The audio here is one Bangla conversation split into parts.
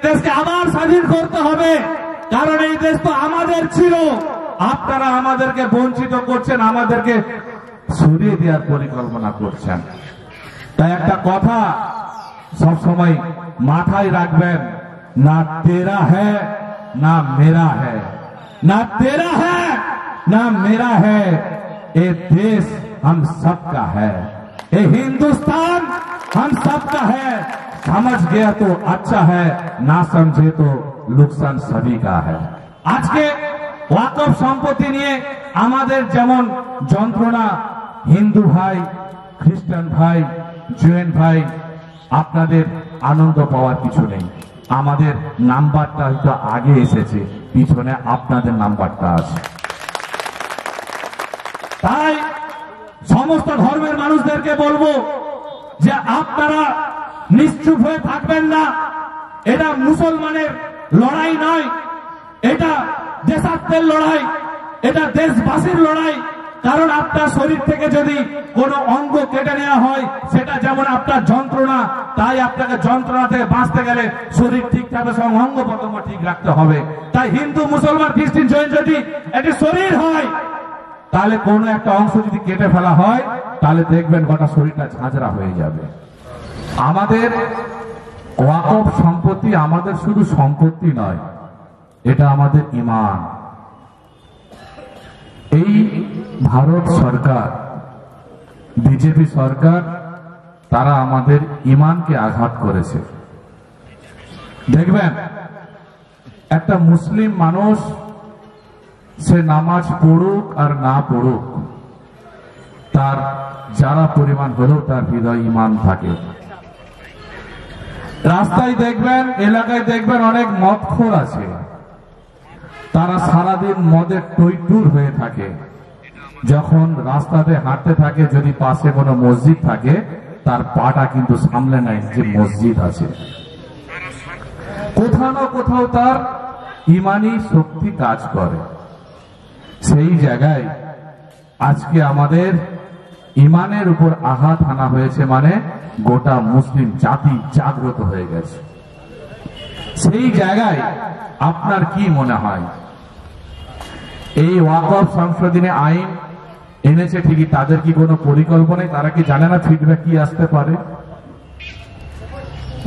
দেশকে আবার স্বাধীন করতে হবে, কারণ এই দেশ তো আমাদের ছিল। আপনারা আমাদেরকে বঞ্চিত করছেন, আমাদেরকে সরিয়ে দেওয়ার পরিকল্পনা করছেন। তাই একটা কথা সবসময় মাথায় রাখবেন, না তেরা হ্যায় না মেরা হ্যায়, না তেরা হ্যায় না মেরা হ্যায়, ये देश हम सबका है, ये हिंदुस्तान हम सबका है। समझ गया तो अच्छा है, ना समझे तो नुकसान सभी का है। आज के ওয়াকফ সম্পত্তি নিয়ে আমাদের যেমন যন্ত্রণা, হিন্দু ভাই, খ্রিস্টান ভাই, জৈন ভাই, আপনাদের আনন্দ পাওয়ার কিছু নেই। আমাদের নাম্বারটা হয়তো আগে এসেছে, পিছনে আপনাদের নাম্বারটা আছে। তাই সমস্ত ধর্মের মানুষদেরকে বলবো যে আপনারা নিশ্চুপ হয়ে থাকবেন না। এটা মুসলমানের লড়াই নয়, এটা দেশাত্মের লড়াই, এটা দেশবাসীর লড়াই। কারণ আপনার শরীর থেকে যদি কোনো অঙ্গ কেটে নেওয়া হয়, সেটা যেমন আপনার যন্ত্রণা, তাই আপনাকে যন্ত্রণা থেকে বাঁচতে গেলে শরীর ঠিক থাকবে, সব অঙ্গ প্রত্যঙ্গ ঠিক রাখতে হবে। তাই হিন্দু, মুসলমান, খ্রিস্টান, জৈন যদি একটি শরীর হয়, তাহলে কোনো একটা অংশ যদি কেটে ফেলা হয়, তাহলে দেখবেন গোটা শরীরটা ঝাঁঝরা হয়ে যাবে। আমাদের ওয়াকফ সম্পত্তি আমাদের শুধু সম্পত্তি নয়, এটা আমাদের ঈমান। এই ভারত সরকার, বিজেপি সরকার, তারা আমাদের ঈমানকে আঘাত করেছে। দেখবেন একটা মুসলিম মানুষ, সে নামাজ পড়ুক আর না পড়ুক, তার যারা পরিমাণ হলেও তার হৃদয় ঈমান থাকে। রাস্তায় দেখবেন, এলাকায় দেখবেন অনেক মদখোর আছে, তারা সারাদিন মদের টইটুর হয়ে থাকে। যখন রাস্তাতে হাঁটতে থাকে, যদি পাশে কোনো মসজিদ থাকে, তার পাটা কিন্তু সামলে নেয় যে মসজিদ আছে। কোথাও না কোথাও তার ঈমানি শক্তি কাজ করে। সেই জায়গায় আজকে আমাদের ঈমানের উপর আঘাত আনা হয়েছে, মানে গোটা মুসলিম জাতি জাগ্রত হয়ে গেছে। সেই জায়গায় আপনার কি মনে হয়, এই ওয়াকফ সংশোধনী আইন এনেছে ঠিকই, তাদের কি কোনো পরিকল্পনায়, তারা কি জানে না ফিডব্যাক কি আসতে পারে?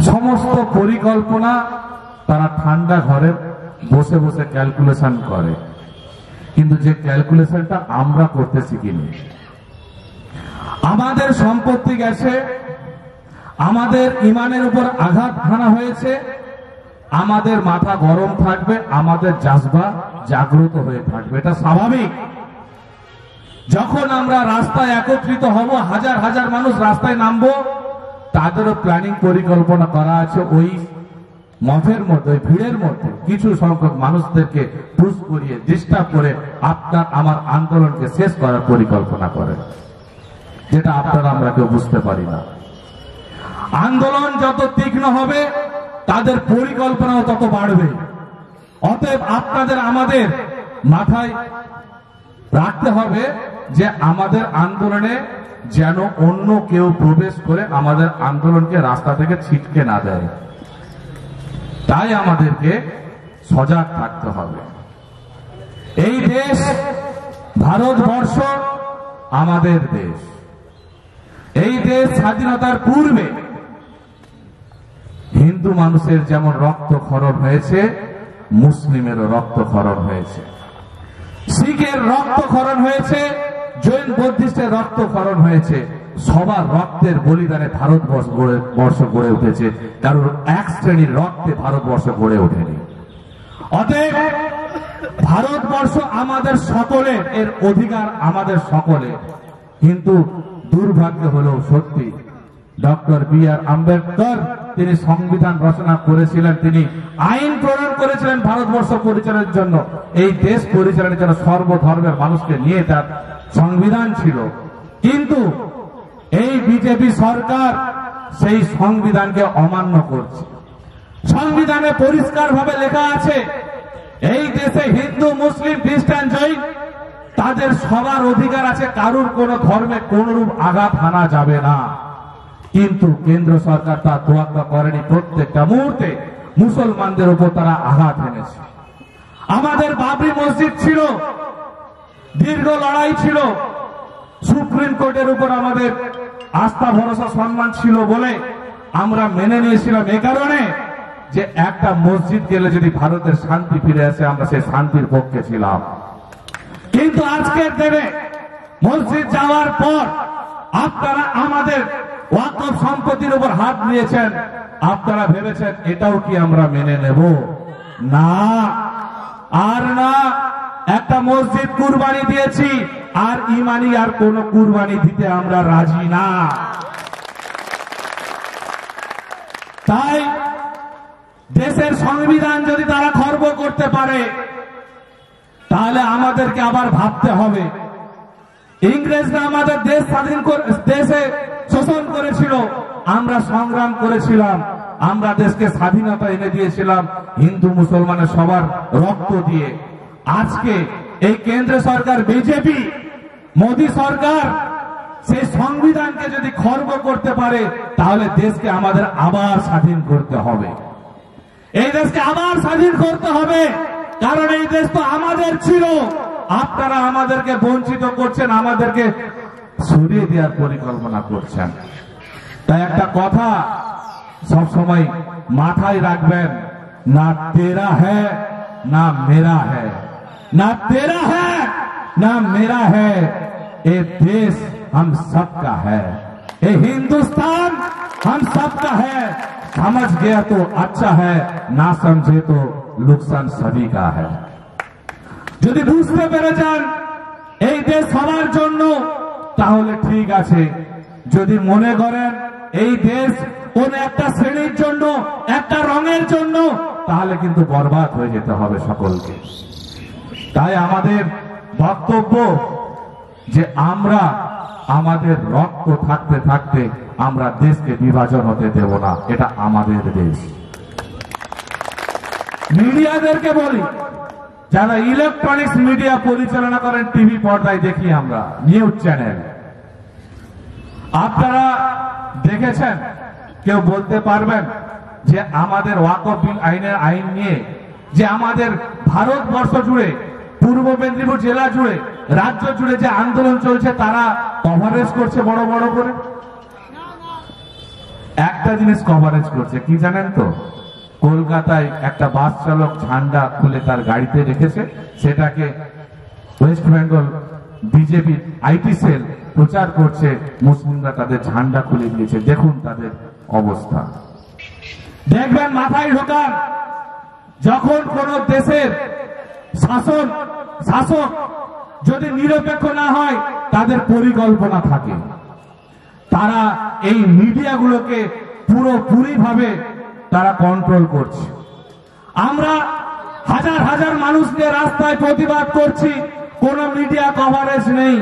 সমস্ত পরিকল্পনা তারা ঠান্ডা ঘরে বসে বসে ক্যালকুলেশন করে, কিন্তু যে ক্যালকুলেশনটা আমরা করতে শিখিনি। আমাদের সম্পত্তি গেছে, আমাদের ঈমানের উপর আঘাত হানা হয়েছে, আমাদের মাথা গরম থাকবে, আমাদের জাজবা জাগ্রত হয়ে থাকবে, এটা স্বাভাবিক। যখন আমরা রাস্তায় একত্রিত হব, হাজার হাজার মানুষ রাস্তায় নামবো, তাদেরও প্ল্যানিং পরিকল্পনা করা আছে। ওই মঠের মধ্যে, ভিড়ের মধ্যে কিছু সংখ্যক মানুষদেরকে পুশ করিয়ে, ডিস্টার্ব করে আপনার আমার আন্দোলনকে শেষ করার পরিকল্পনা করে, যেটা আপনারা আমরা কেউ বুঝতে পারি না। আন্দোলন যত তীক্ষ্ণ হবে, তাদের পরিকল্পনাও তত বাড়বে। অতএব আপনাদের আমাদের মাথায় রাখতে হবে যে আমাদের আন্দোলনে যেন অন্য কেউ প্রবেশ করে আমাদের আন্দোলনকে রাস্তা থেকে ছিটকে না দেয়। তাই আমাদেরকে সজাগ থাকতে হবে। এই দেশ ভারতবর্ষ আমাদের দেশ। এই দেশ স্বাধীনতার পূর্বে হিন্দু মানুষের যেমন রক্তক্ষরণ হয়েছে, মুসলিমেরও রক্তক্ষরণ হয়েছে, শিখের রক্তক্ষরণ হয়েছে, জৈন বৌদ্ধিস্টের রক্তক্ষরণ হয়েছে। সবার রক্তের বলিদানে ভারতবর্ষ গড়ে উঠেছে, কারণ এক শ্রেণীর রক্তে ভারতবর্ষ গড়ে ওঠেনি। অতএব ভারতবর্ষ আমাদের সকলের, এর অধিকার আমাদের সকলের। কিন্তু দুর্ভাগ্য হলো সত্যি, ডক্টর বি.আর. আম্বেদকর তিনি সংবিধান রচনা করেছিলেন, তিনি আইন প্রণয়ন করেছিলেন ভারতবর্ষ পরিচালনার জন্য, এই দেশ পরিচালনার জন্য সর্বধর্মের মানুষকে নিয়ে তার সংবিধান ছিল। কিন্তু এই বিজেপি সরকার সেই সংবিধানকে অমান্য করছে। সংবিধানে পরিষ্কারভাবে লেখা আছে, এই দেশে হিন্দু, মুসলিম, খ্রিস্টান, জৈন তাদের সবার অধিকার আছে, কারুর কোন ধর্মে কোনরূপ আঘাত হানা যাবে না। কিন্তু কেন্দ্র সরকার তা তোয়াক্কা করেনি। প্রত্যেকটা মুহূর্তে মুসলমানদের উপর তারা আঘাত এনেছে। আমাদের বাবরি মসজিদ ছিল, দীর্ঘ লড়াই ছিল, সুপ্রিম কোর্টের উপর আমাদের আস্থা ভরসা সম্মান ছিল বলে আমরা মেনে নিয়েছিলাম, এ কারণে যে একটা মসজিদ গেলে যদি ভারতের শান্তি ফিরে আসে, আমরা সেই শান্তির পক্ষে ছিলাম। কিন্তু আজকের দিনে মসজিদ যাওয়ার পর আপনারা আমাদের ওয়াকফ সম্পত্তির উপর হাত নিয়েছেন, আপনারা ভেবেছেন এটাও কি আমরা মেনে নেব? না, আর না। একটা মসজিদ কুরবানি দিয়েছি, আর ইমানি আর কোন কুরবানি দিতে আমরা রাজি না। তাই দেশের সংবিধান যদি তারা খর্ব করতে পারে, তাহলে আমাদেরকে আবার ভাবতে হবে। ইংরেজরা আমাদের দেশ স্বাধীন দেশে শোষণ করেছিল, আমরা সংগ্রাম করেছিলাম, আমরা দেশকে স্বাধীনতা এনে দিয়েছিলাম হিন্দু মুসলমানের সবার রক্ত দিয়ে। আজকে এই কেন্দ্র সরকার বিজেপি মোদী সরকার সেই সংবিধানকে যদি খর্ব করতে পারে, তাহলে দেশকে আমাদের আবার স্বাধীন করতে হবে। এই দেশকে আবার স্বাধীন করতে হবে, কারণ এই দেশ তো আমাদের ছিল। আপনারা আমাদেরকে বঞ্চিত করছেন, আমাদেরকে সরিয়ে দেওয়ার পরিকল্পনা করছেন। তাই একটা কথা সবসময় মাথায় রাখবেন, না তেরা হ্যায় না মেরা হ্যায়, না তেরা হ্যায় না মেরা হ্যায়, ये देश हम सबका है, ये हिंदुस्तान हम सबका है। समझ गया तो अच्छा है, ना समझे तो नुकसान सभी का है। যদি বুঝতে পেরে যান এই দেশ সবার জন্য, তাহলে ঠিক আছে। যদি মনে করেন এই দেশ কোন একটা শ্রেণীর জন্য, একটা রঙের জন্য, তাহলে কিন্তু বরবাদ হয়ে যেতে হবে সকলকে। তাই আমাদের বক্তব্য যে আমরা আমাদের রক্ত থাকতে থাকতে আমরা দেশকে বিভাজন হতে দেব না, এটা আমাদের দেশ। মিডিয়াদেরকে বলি, যারা ইলেকট্রনিক্স মিডিয়া পরিচালনা করেন, টিভি পর্দায় দেখি আমরা নিউজ চ্যানেল, আপনারা দেখেছেন কেউ বলতে পারবেন যে আমাদের ওয়াকফ বিল আইন নিয়ে যে আমাদের ভারতবর্ষ জুড়ে, পূর্ব মেদিনীপুর জেলা জুড়ে, রাজ্য জুড়ে যে আন্দোলন চলছে, তারা কভারেজ করছে বড় বড় করে? একটা জিনিস কভারেজ করছে কি জানেন তো? কলকাতায় একটা বাস চালক ঝান্ডা খুলে তার গাড়িতে রেখেছে, সেটাকে West Bengal BJP IT cell প্রচার করছে, মুসলিমরা তাদের ঝান্ডা খুলে দিয়েছে। দেখুন তাদের অবস্থা, দেখবেন মাথায় ঢোকান। যখন কোন দেশের শাসক যদি নিরপেক্ষ না হয়, তাদের পরিকল্পনা থাকে, তারা এই মিডিয়াগুলোকে পুরোপুরি ভাবে তারা কন্ট্রোল করছে। আমরা হাজার হাজার মানুষকে রাস্তায় প্রতিবাদ করছি, কোন মিডিয়া কভারেজ নেই।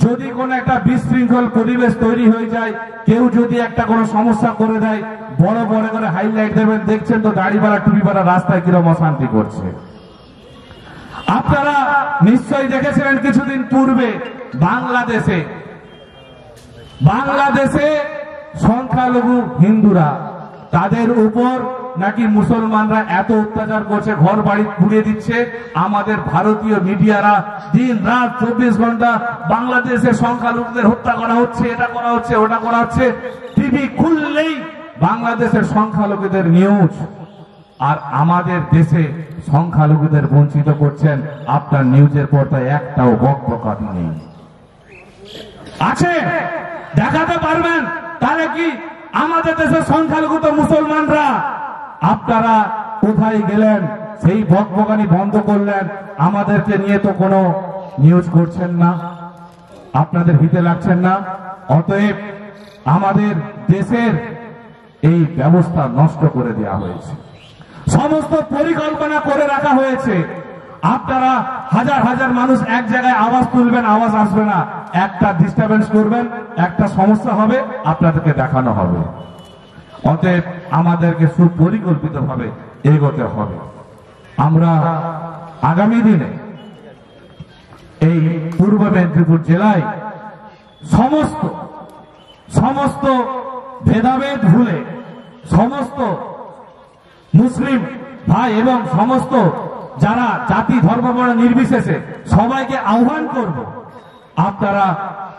যদি কোন একটা বিশৃঙ্খল পরিবেশ তৈরি হয়ে যায়, কেউ যদি একটা কোন সমস্যা করে দেয়, বড় বড় করে হাইলাইট দেবেন। দেখছেন তো গাড়িওয়ালা টুপিওয়ালা রাস্তায় কিরকম অশান্তি করছে। আপনারা নিশ্চয়ই দেখেছিলেন কিছুদিন পূর্বে বাংলাদেশে সংখ্যালঘু হিন্দুরা, তাদের উপর নাকি মুসলমানরা এত অত্যাচার করছে, ঘর বাড়ি পুড়িয়ে দিচ্ছে। আমাদের ভারতীয় মিডিয়ারা দিন রাত 24 ঘন্টা বাংলাদেশের সংখ্যালঘুদের হত্যা করা হচ্ছে, এটা করা হচ্ছে, ওটা করা হচ্ছে। টিভি খুললেই বাংলাদেশের সংখ্যালঘুদের নিউজ। আর আমাদের দেশে সংখ্যালঘুদের বঞ্চিত করছেন, আপনার নিউজের পর্দায় একটাও বকবকানি নেই। আছে দেখাতে পারবেন? তাহলে কি আমাদের দেশের সংখ্যালঘু তো মুসলমানরা। আপনারা কোথায় গেলেন? সেই বকবকানি বন্ধ করলেন, আমাদেরকে নিয়ে তো কোনো নিউজ করছেন না, আপনাদের হিতে লাগছেন না। অতএব আমাদের দেশের এই ব্যবস্থা নষ্ট করে দেওয়া হয়েছে, সমস্ত পরিকল্পনা করে রাখা হয়েছে। আপনারা হাজার হাজার মানুষ এক জায়গায় আওয়াজ তুলবেন, আওয়াজ আসবে না, একটা ডিস্টারবেন্স করবেন, একটা সমস্যা হবে, আপনাদেরকে দেখানো হবে। অতএব আমাদেরকে সুপরিকল্পিতভাবে এগোতে হবে। আমরা আগামী দিনে এই পূর্ব মেদিনীপুর জেলায় সমস্ত ভেদাভেদ ভুলে, সমস্ত মুসলিম ভাই এবং সমস্ত যারা জাতি ধর্ম বর্ণ নির্বিশেষে সবাইকে আহ্বান করব, আপনারা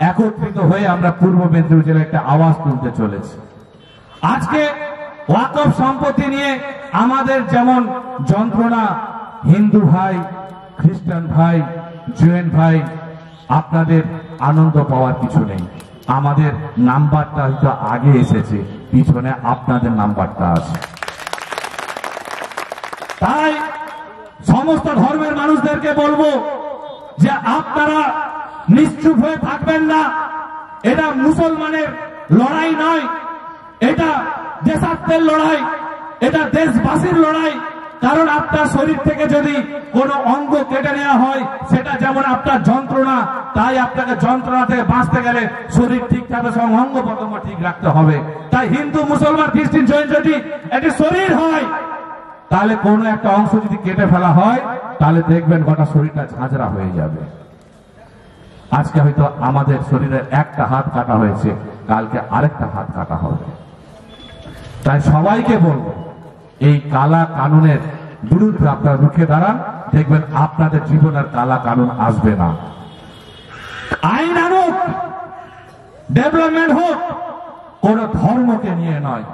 একত্রিত হয়ে আমরা পূর্ব মেদিনীপুর জেলায় একটা আওয়াজ তুলতে চলেছি। আজকে ওয়াকফ সম্পত্তি নিয়ে আমাদের যেমন যন্ত্রণা, হিন্দু ভাই, খ্রিস্টান ভাই, জৈন ভাই, আপনাদের আনন্দ পাওয়ার কিছু নেই। আমাদের নাম্বারটা হয়তো আগে এসেছে, পিছনে আপনাদের নাম্বারটা আছে। তাই সমস্ত ধর্মের মানুষদেরকে বলবো যে আপনারা নিশ্চুপ হয়ে থাকবেন না। এটা মুসলমানের লড়াই নয়, এটা দেশাত্মের লড়াই, এটা দেশবাসীর লড়াই। কারণ আপনার শরীর থেকে যদি কোনো অঙ্গ কেটে নেওয়া হয়, সেটা যেমন আপনার যন্ত্রণা, তাই আপনাকে যন্ত্রণা থেকে বাঁচতে গেলে শরীর ঠিক থাকবে, সব অঙ্গ প্রত্যঙ্গ ঠিক রাখতে হবে। তাই হিন্দু, মুসলমান, খ্রিস্টান, জৈন যদি একটি শরীর হয়, তাহলে কোনো একটা অংশ যদি কেটে ফেলা হয়, তাহলে দেখবেন গোটা শরীরটা ঝাঁঝরা হয়ে যাবে। আজকে হয়তো আমাদের শরীরের একটা হাত কাটা হয়েছে, কালকে আরেকটা হাত কাটা হবে। তাই সবাইকে বলবো, এই কালা কানুনের বিরুদ্ধে আপনারা রুখে দাঁড়ান, দেখবেন আপনাদের জীবনের কালা কানুন আসবে না। আইন আনুক, ডেভেলপমেন্ট হোক, কোন ধর্মকে নিয়ে নয়,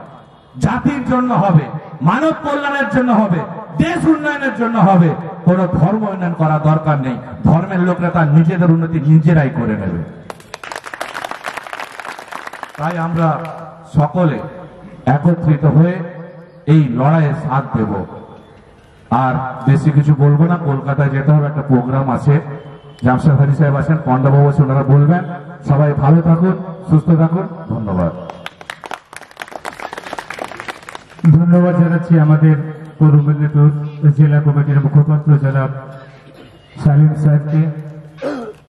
জাতির জন্য হবে, মানব কল্যাণের জন্য হবে, দেশ উন্নয়নের জন্য হবে। কোন ধর্ম উন্নয়ন করা দরকার নেই। ধর্মের লোকরা তার নিজেদের উন্নতি নিজেরাই করে নেবে। তাই আমরা সকলে একত্রিত হয়ে এই লড়াইয়ে সাথ দেব। আর বেশি কিছু বলবো না, কলকাতায় যেতে হবে, একটা প্রোগ্রাম আছে, জামশেদ হাজি সাহেব আছেন, পণ্ডবাবু আছে, ওনারা বলবেন। সবাই ভালো থাকুন, সুস্থ থাকুন, ধন্যবাদ। ধন্যবাদ জানাচ্ছি আমাদের পূর্ব মেদিনীপুর জেলা কমিটির মুখপাত্র জনাব সালিম সাহেবকে।